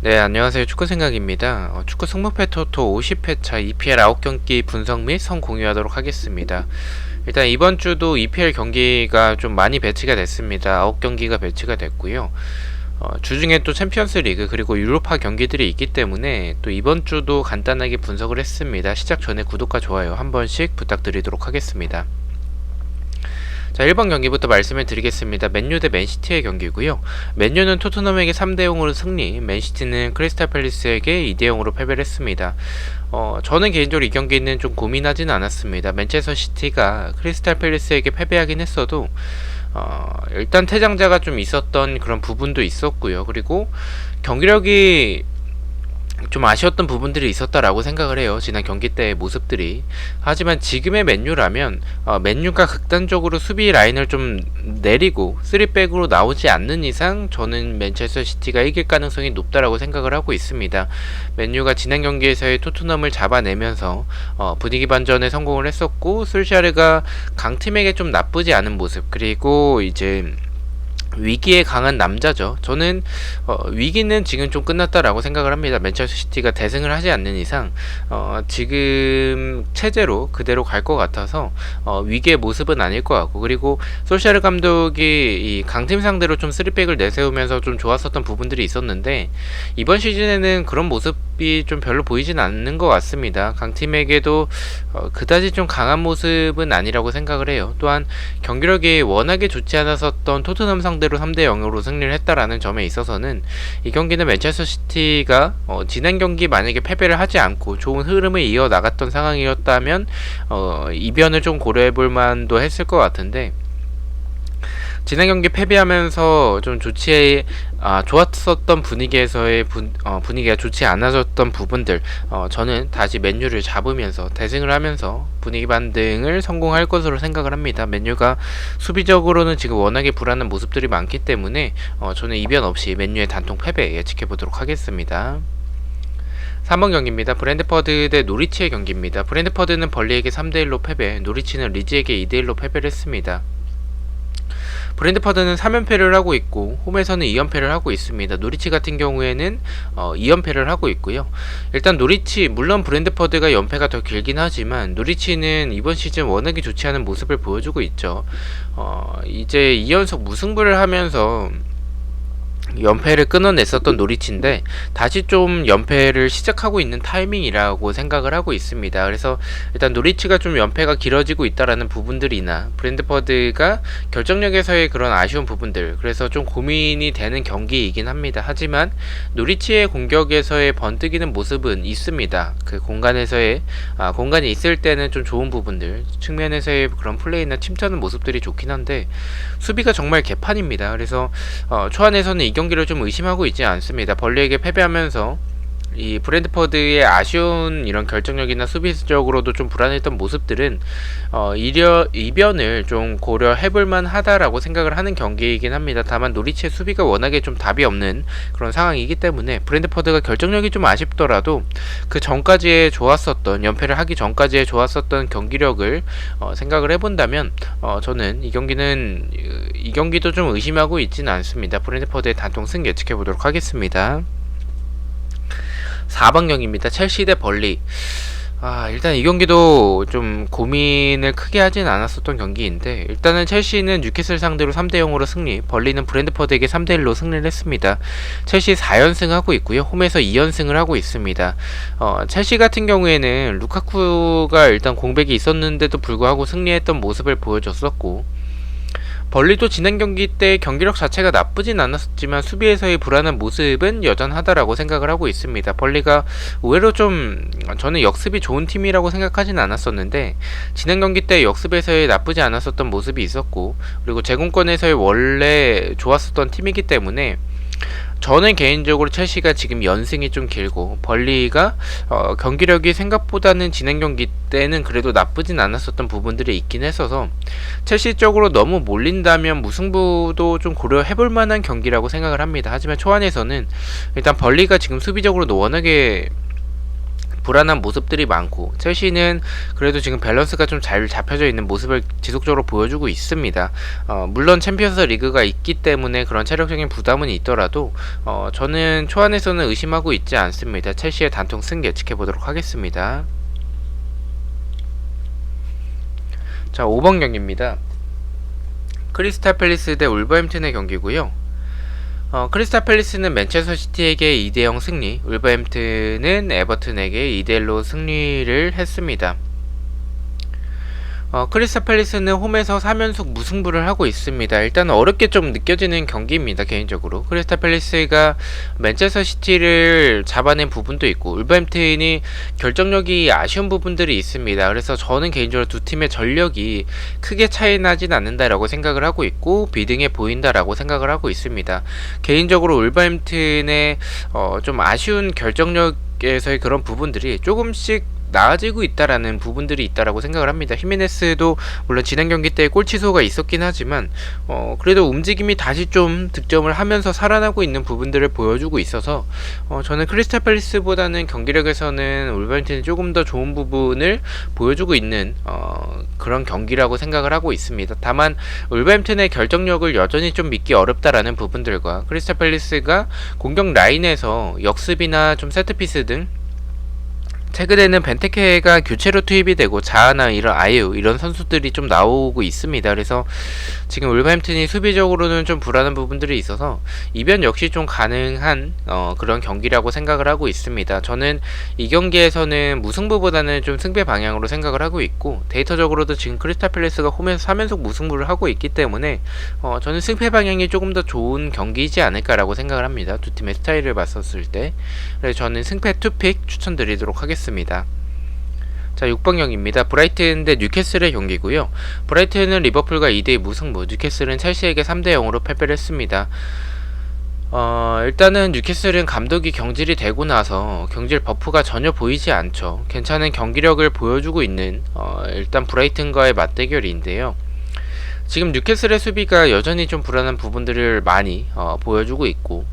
네, 안녕하세요. 축구생각입니다. 축구 승무패 토토 50회차 EPL 9경기 분석 및 선 공유하도록 하겠습니다. 일단 이번 주도 EPL 경기가 좀 많이 배치가 됐습니다. 9경기가 배치가 됐고요. 주중에 또 챔피언스 리그 그리고 유로파 경기들이 있기 때문에 또 이번 주도 간단하게 분석을 했습니다. 시작 전에 구독과 좋아요 한 번씩 부탁드리도록 하겠습니다. 자, 1번 경기부터 말씀을 드리겠습니다. 맨유 대 맨시티의 경기고요. 맨유는 토트넘에게 3대0으로 승리, 맨시티는 크리스탈 팰리스에게 2대0으로 패배를 했습니다. 저는 개인적으로 이 경기는 좀 고민하진 않았습니다. 맨체스터 시티가 크리스탈 팰리스에게 패배하긴 했어도 일단 퇴장자가 좀 있었던 그런 부분도 있었고요. 그리고 경기력이 좀 아쉬웠던 부분들이 있었다라고 생각을 해요. 지난 경기 때의 모습들이. 하지만 지금의 맨유라면 맨유가 극단적으로 수비 라인을 좀 내리고 3백으로 나오지 않는 이상 저는 맨체스터 시티가 이길 가능성이 높다라고 생각을 하고 있습니다. 맨유가 지난 경기에서의 토트넘을 잡아내면서 분위기 반전에 성공을 했었고, 솔샤르가 강팀에게 좀 나쁘지 않은 모습, 그리고 이제 위기에 강한 남자죠. 저는 위기는 지금 좀 끝났다라고 생각을 합니다. 맨체스터 시티가 대승을 하지 않는 이상 지금 체제로 그대로 갈 것 같아서 위기의 모습은 아닐 것 같고, 그리고 솔샤르 감독이 이 강팀 상대로 좀 3백을 내세우면서 좀 좋았었던 부분들이 있었는데 이번 시즌에는 그런 모습이 좀 별로 보이진 않는 것 같습니다. 강팀에게도 그다지 좀 강한 모습은 아니라고 생각을 해요. 또한 경기력이 워낙에 좋지 않았었던 토트넘 상대로 3대0으로 승리를 했다라는 점에 있어서는 이 경기는 맨체스터 시티가 지난 경기 만약에 패배를 하지 않고 좋은 흐름을 이어나갔던 상황이었다면 이변을 좀 고려해볼 만도 했을 것 같은데, 지난 경기 패배하면서 좀 좋았었던 분위기에서의 분위기가 좋지 않아졌던 부분들, 저는 다시 맨유를 잡으면서 대승을 하면서 분위기 반등을 성공할 것으로 생각을 합니다. 맨유가 수비적으로는 지금 워낙에 불안한 모습들이 많기 때문에 저는 이변 없이 맨유의 단통 패배 예측해 보도록 하겠습니다. 3번 경기입니다. 브랜드퍼드 대 노리치의 경기입니다. 브랜드퍼드는 벌리에게 3대1로 패배, 노리치는 리즈에게 2대1로 패배를 했습니다. 브랜드퍼드는 3연패를 하고 있고 홈에서는 2연패를 하고 있습니다. 노리치 같은 경우에는 2연패를 하고 있고요. 일단 노리치, 물론 브랜드퍼드가 연패가 더 길긴 하지만 노리치는 이번 시즌 워낙에 좋지 않은 모습을 보여주고 있죠. 이제 2연속 무승부를 하면서 연패를 끊어냈었던 노리치인데 다시 좀 연패를 시작하고 있는 타이밍이라고 생각을 하고 있습니다. 그래서 일단 노리치가 좀 연패가 길어지고 있다라는 부분들이나 브랜드퍼드가 결정력에서의 그런 아쉬운 부분들, 그래서 좀 고민이 되는 경기이긴 합니다. 하지만 노리치의 공격에서의 번뜩이는 모습은 있습니다. 그 공간에서의 공간이 있을 때는 좀 좋은 부분들, 측면에서의 그런 플레이나 침투하는 모습들이 좋긴 한데 수비가 정말 개판입니다. 그래서 초안에서는 이 경기를 좀 의심하고 있지 않습니다. 벌리에게 패배하면서 이 브랜드퍼드의 아쉬운 이런 결정력이나 수비적으로도 좀 불안했던 모습들은 이변을 좀 고려해볼 만하다라고 생각을 하는 경기이긴 합니다. 다만 노리치의 수비가 워낙에 좀 답이 없는 그런 상황이기 때문에 브랜드퍼드가 결정력이 좀 아쉽더라도 그 전까지의 좋았었던, 연패를 하기 전까지의 좋았었던 경기력을 생각을 해본다면 저는 이 경기도 좀 의심하고 있지는 않습니다. 브랜드퍼드의 단통 승 예측해보도록 하겠습니다. 4번 경기입니다. 첼시 대 벌리. 일단 이 경기도 좀 고민을 크게 하진 않았었던 경기인데, 일단은 첼시는 뉴캐슬 상대로 3대0으로 승리, 벌리는 브랜드퍼드에게 3대1로 승리를 했습니다. 첼시 4연승 하고 있고요. 홈에서 2연승을 하고 있습니다. 첼시 같은 경우에는 루카쿠가 일단 공백이 있었는데도 불구하고 승리했던 모습을 보여줬었고, 벌리도 지난 경기 때 경기력 자체가 나쁘진 않았지만 수비에서의 불안한 모습은 여전하다라고 생각을 하고 있습니다. 벌리가 의외로 좀 저는 역습이 좋은 팀이라고 생각하진 않았었는데 지난 경기 때 역습에서의 나쁘지 않았었던 모습이 있었고, 그리고 제공권에서의 원래 좋았었던 팀이기 때문에 저는 개인적으로 첼시가 지금 연승이 좀 길고 벌리가 경기력이 생각보다는 지난 경기 때는 그래도 나쁘진 않았었던 부분들이 있긴 했어서 첼시 쪽으로 너무 몰린다면 무승부도 좀 고려해볼 만한 경기라고 생각을 합니다. 하지만 초안에서는 일단 벌리가 지금 수비적으로도 워낙에 불안한 모습들이 많고, 첼시는 그래도 지금 밸런스가 좀 잘 잡혀져 있는 모습을 지속적으로 보여주고 있습니다. 물론 챔피언스 리그가 있기 때문에 그런 체력적인 부담은 있더라도 저는 초안에서는 의심하고 있지 않습니다. 첼시의 단통 승 예측해 보도록 하겠습니다. 자, 5번 경기입니다. 크리스탈 팰리스 대 울버햄튼의 경기고요. 크리스탈 팰리스는 맨체스터 시티에게 2대0 승리, 울버햄튼은 에버튼에게 2대1로 승리를 했습니다. 크리스탈 팰리스는 홈에서 3연속 무승부를 하고 있습니다. 일단 어렵게 좀 느껴지는 경기입니다. 개인적으로 크리스탈 팰리스가 맨체스터 시티를 잡아낸 부분도 있고, 울버햄튼이 결정력이 아쉬운 부분들이 있습니다. 그래서 저는 개인적으로 두 팀의 전력이 크게 차이 나진 않는다라고 생각을 하고 있고, 비등해 보인다라고 생각을 하고 있습니다. 개인적으로 울버햄튼의 좀 아쉬운 결정력에서의 그런 부분들이 조금씩 나아지고 있다라는 부분들이 있다라고 생각을 합니다. 히메네스도 물론 지난 경기 때 골 취소가 있었긴 하지만 그래도 움직임이 다시 좀 득점을 하면서 살아나고 있는 부분들을 보여주고 있어서 저는 크리스탈 팰리스보다는 경기력에서는 울버햄튼이 조금 더 좋은 부분을 보여주고 있는 그런 경기라고 생각을 하고 있습니다. 다만 울버햄튼의 결정력을 여전히 좀 믿기 어렵다라는 부분들과 크리스탈 팰리스가 공격 라인에서 역습이나 좀 세트피스 등 최근에는 벤테케가 교체로 투입이 되고 자아나 이런 아유 이런 선수들이 좀 나오고 있습니다. 그래서 지금 울버햄튼이 수비적으로는 좀 불안한 부분들이 있어서 이변 역시 좀 가능한 그런 경기라고 생각을 하고 있습니다. 저는 이 경기에서는 무승부보다는 좀 승배 방향으로 생각을 하고 있고, 데이터적으로도 지금 크리스탈 팰리스가 홈에서 3연속 무승부를 하고 있기 때문에 저는 승패 방향이 조금 더 좋은 경기이지 않을까라고 생각을 합니다. 두 팀의 스타일을 봤었을 때. 그래서 저는 승패 투픽 추천드리도록 하겠습니다. 자, 6번 경기입니다. 브라이튼 대 뉴캐슬의 경기고요. 브라이튼은 리버풀과 2대2 무승부, 뉴캐슬은 첼시에게 3대0으로 패배를 했습니다. 일단은 뉴캐슬은 감독이 경질이 되고 나서 경질 버프가 전혀 보이지 않죠. 괜찮은 경기력을 보여주고 있는 일단 브라이튼과의 맞대결인데요. 지금 뉴캐슬의 수비가 여전히 좀 불안한 부분들을 많이 보여주고 있고,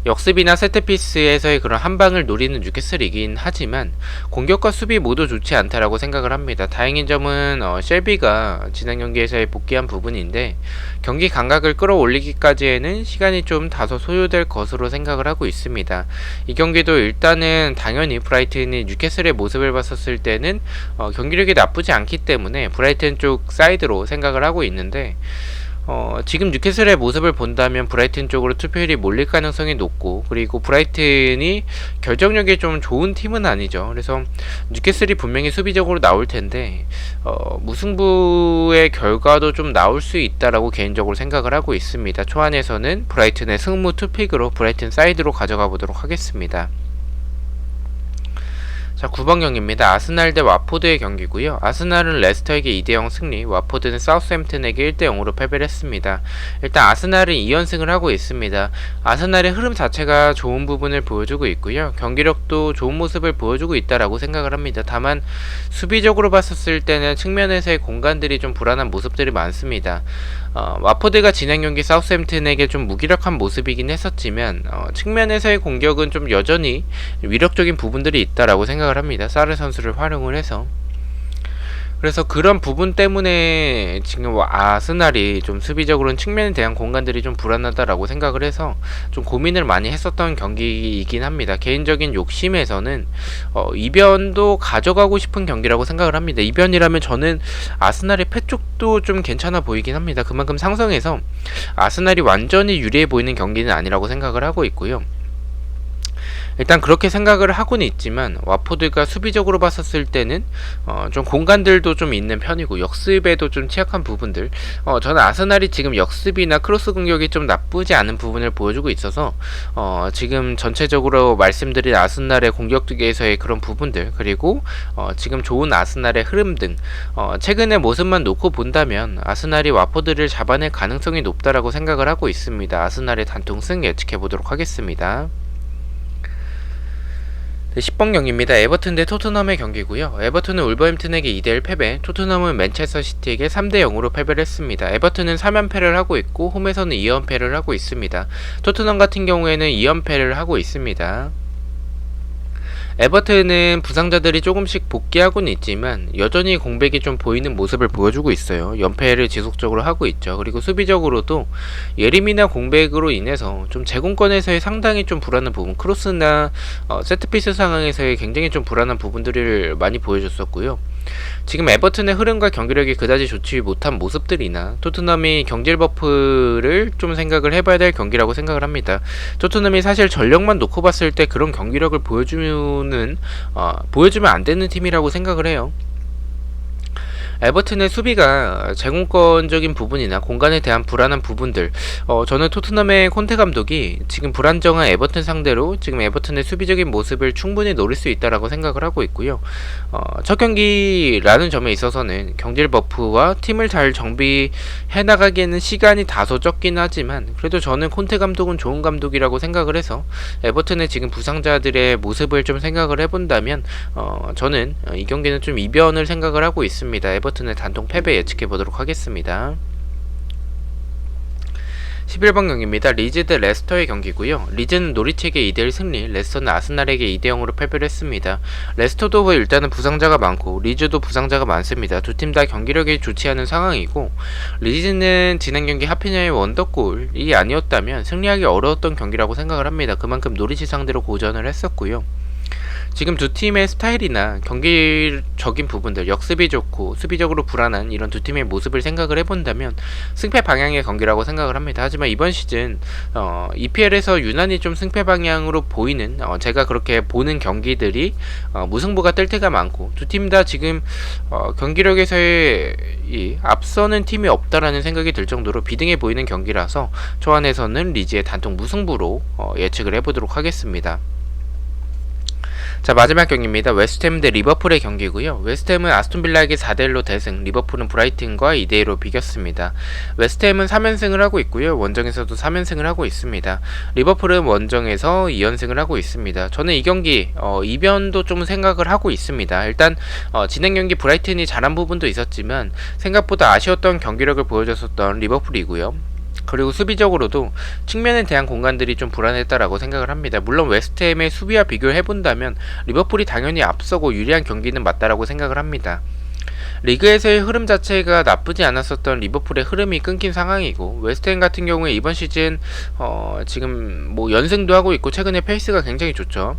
역습이나 세트피스에서의 그런 한방을 노리는 뉴캐슬이긴 하지만 공격과 수비 모두 좋지 않다라고 생각을 합니다. 다행인 점은 쉘비가 지난 경기에서의 복귀한 부분인데, 경기 감각을 끌어올리기까지에는 시간이 좀 다소 소요될 것으로 생각을 하고 있습니다. 이 경기도 일단은 당연히 브라이튼이 뉴캐슬의 모습을 봤었을 때는 경기력이 나쁘지 않기 때문에 브라이튼 쪽 사이드로 생각을 하고 있는데, 지금 뉴캐슬의 모습을 본다면 브라이튼 쪽으로 투표율이 몰릴 가능성이 높고, 그리고 브라이튼이 결정력이 좀 좋은 팀은 아니죠. 그래서 뉴캐슬이 분명히 수비적으로 나올 텐데 무승부의 결과도 좀 나올 수 있다라고 개인적으로 생각을 하고 있습니다. 초안에서는 브라이튼의 승무 투픽으로 브라이튼 사이드로 가져가 보도록 하겠습니다. 자, 9번 경기입니다. 아스날 대 와포드의 경기고요. 아스날은 레스터에게 2대0 승리, 와포드는 사우스햄튼에게 1대0으로 패배를 했습니다. 일단 아스날은 2연승을 하고 있습니다. 아스날의 흐름 자체가 좋은 부분을 보여주고 있고요. 경기력도 좋은 모습을 보여주고 있다라고 생각을 합니다. 다만 수비적으로 봤었을 때는 측면에서의 공간들이 좀 불안한 모습들이 많습니다. 와포드가 지난 경기 사우스햄튼에게 좀 무기력한 모습이긴 했었지만 측면에서의 공격은 좀 여전히 위력적인 부분들이 있다라고 생각을 합니다. 사르 선수를 활용을 해서. 그래서 그런 부분 때문에 지금 아스날이 좀 수비적으로는 측면에 대한 공간들이 좀 불안하다라고 생각을 해서 좀 고민을 많이 했었던 경기이긴 합니다. 개인적인 욕심에서는 이변도 가져가고 싶은 경기라고 생각을 합니다. 이변이라면 저는 아스날의 패 쪽도 좀 괜찮아 보이긴 합니다. 그만큼 상성에서 아스날이 완전히 유리해 보이는 경기는 아니라고 생각을 하고 있고요. 일단 그렇게 생각을 하고는 있지만 와포드가 수비적으로 봤었을 때는 좀 공간들도 좀 있는 편이고 역습에도 좀 취약한 부분들, 저는 아스날이 지금 역습이나 크로스 공격이 좀 나쁘지 않은 부분을 보여주고 있어서 지금 전체적으로 말씀드린 아스날의 공격에서의 그런 부분들, 그리고 지금 좋은 아스날의 흐름 등 최근의 모습만 놓고 본다면 아스날이 와포드를 잡아낼 가능성이 높다라고 생각을 하고 있습니다. 아스날의 단통승 예측해보도록 하겠습니다. 네, 10번 경기입니다. 에버튼 대 토트넘의 경기고요. 에버튼은 울버햄튼에게 2대1 패배, 토트넘은 맨체스터 시티에게 3대0으로 패배를 했습니다. 에버튼은 3연패를 하고 있고 홈에서는 2연패를 하고 있습니다. 토트넘 같은 경우에는 2연패를 하고 있습니다. 에버튼은 부상자들이 조금씩 복귀하고는 있지만 여전히 공백이 좀 보이는 모습을 보여주고 있어요. 연패를 지속적으로 하고 있죠. 그리고 수비적으로도 예림이나 공백으로 인해서 좀 제공권에서의 상당히 좀 불안한 부분, 크로스나 세트피스 상황에서의 굉장히 좀 불안한 부분들을 많이 보여줬었고요. 지금 에버튼의 흐름과 경기력이 그다지 좋지 못한 모습들이나 토트넘이 경질 버프를 좀 생각을 해봐야 될 경기라고 생각을 합니다. 토트넘이 사실 전력만 놓고 봤을 때 그런 경기력을 보여주면 안 되는 팀이라고 생각을 해요. 에버튼의 수비가 제공권적인 부분이나 공간에 대한 불안한 부분들, 저는 토트넘의 콘테 감독이 지금 불안정한 에버튼 상대로 지금 에버튼의 수비적인 모습을 충분히 노릴 수 있다라고 생각을 하고 있고요. 첫 경기라는 점에 있어서는 경질 버프와 팀을 잘 정비해 나가기에는 시간이 다소 적긴 하지만 그래도 저는 콘테 감독은 좋은 감독이라고 생각을 해서 에버튼의 지금 부상자들의 모습을 좀 생각을 해본다면 저는 이 경기는 좀 이변을 생각을 하고 있습니다. 에버튼의 단독 패배 예측해 보도록 하겠습니다. 11번 경기입니다. 리즈 대 레스터의 경기고요. 리즈는 노리치에게 2대1 승리, 레스터는 아스날에게 2대0으로 패배를 했습니다. 레스터도 일단은 부상자가 많고 리즈도 부상자가 많습니다. 두 팀 다 경기력이 좋지 않은 상황이고 리즈는 지난 경기 하피냐의 원더골이 아니었다면 승리하기 어려웠던 경기라고 생각을 합니다. 그만큼 노리치 상대로 고전을 했었고요. 지금 두 팀의 스타일이나 경기적인 부분들, 역습이 좋고 수비적으로 불안한 이런 두 팀의 모습을 생각을 해본다면 승패 방향의 경기라고 생각을 합니다. 하지만 이번 시즌 EPL에서 유난히 좀 승패 방향으로 보이는 제가 그렇게 보는 경기들이 무승부가 뜰 때가 많고 두 팀 다 지금 경기력에서의 앞서는 팀이 없다라는 생각이 들 정도로 비등해 보이는 경기라서 저 안에서는 리즈의 단독 무승부로 예측을 해보도록 하겠습니다. 자, 마지막 경기입니다. 웨스트햄 대 리버풀의 경기고요. 웨스트햄은 아스톤빌라에게 4대1로 대승, 리버풀은 브라이튼과 2대2로 비겼습니다. 웨스트햄은 3연승을 하고 있고요. 원정에서도 3연승을 하고 있습니다. 리버풀은 원정에서 2연승을 하고 있습니다. 저는 이 경기 이변도 좀 생각을 하고 있습니다. 일단 진행 경기 브라이튼이 잘한 부분도 있었지만 생각보다 아쉬웠던 경기력을 보여줬었던 리버풀이고요. 그리고 수비적으로도 측면에 대한 공간들이 좀 불안했다라고 생각을 합니다. 물론 웨스트햄의 수비와 비교를 해본다면 리버풀이 당연히 앞서고 유리한 경기는 맞다라고 생각을 합니다. 리그에서의 흐름 자체가 나쁘지 않았었던 리버풀의 흐름이 끊긴 상황이고 웨스트햄 같은 경우에 이번 시즌 지금 뭐 연승도 하고 있고 최근에 페이스가 굉장히 좋죠.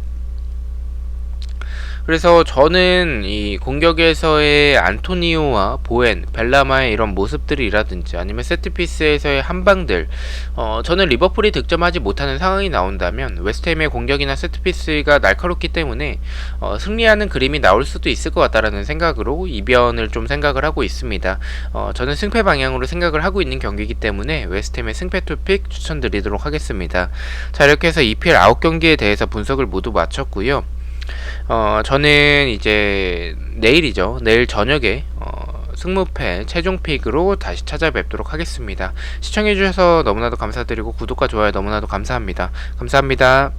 그래서 저는 이 공격에서의 안토니오와 보엔, 벨라마의 이런 모습들이라든지 아니면 세트피스에서의 한방들, 저는 리버풀이 득점하지 못하는 상황이 나온다면 웨스트햄의 공격이나 세트피스가 날카롭기 때문에 승리하는 그림이 나올 수도 있을 것 같다라는 생각으로 이변을 좀 생각을 하고 있습니다. 저는 승패 방향으로 생각을 하고 있는 경기이기 때문에 웨스트햄의 승패 투픽 추천드리도록 하겠습니다. 자, 이렇게 해서 EPL 9경기에 대해서 분석을 모두 마쳤고요. 저는 이제 내일이죠. 내일 저녁에 승무패 최종 픽으로 다시 찾아뵙도록 하겠습니다. 시청해주셔서 너무나도 감사드리고 구독과 좋아요 너무나도 감사합니다. 감사합니다.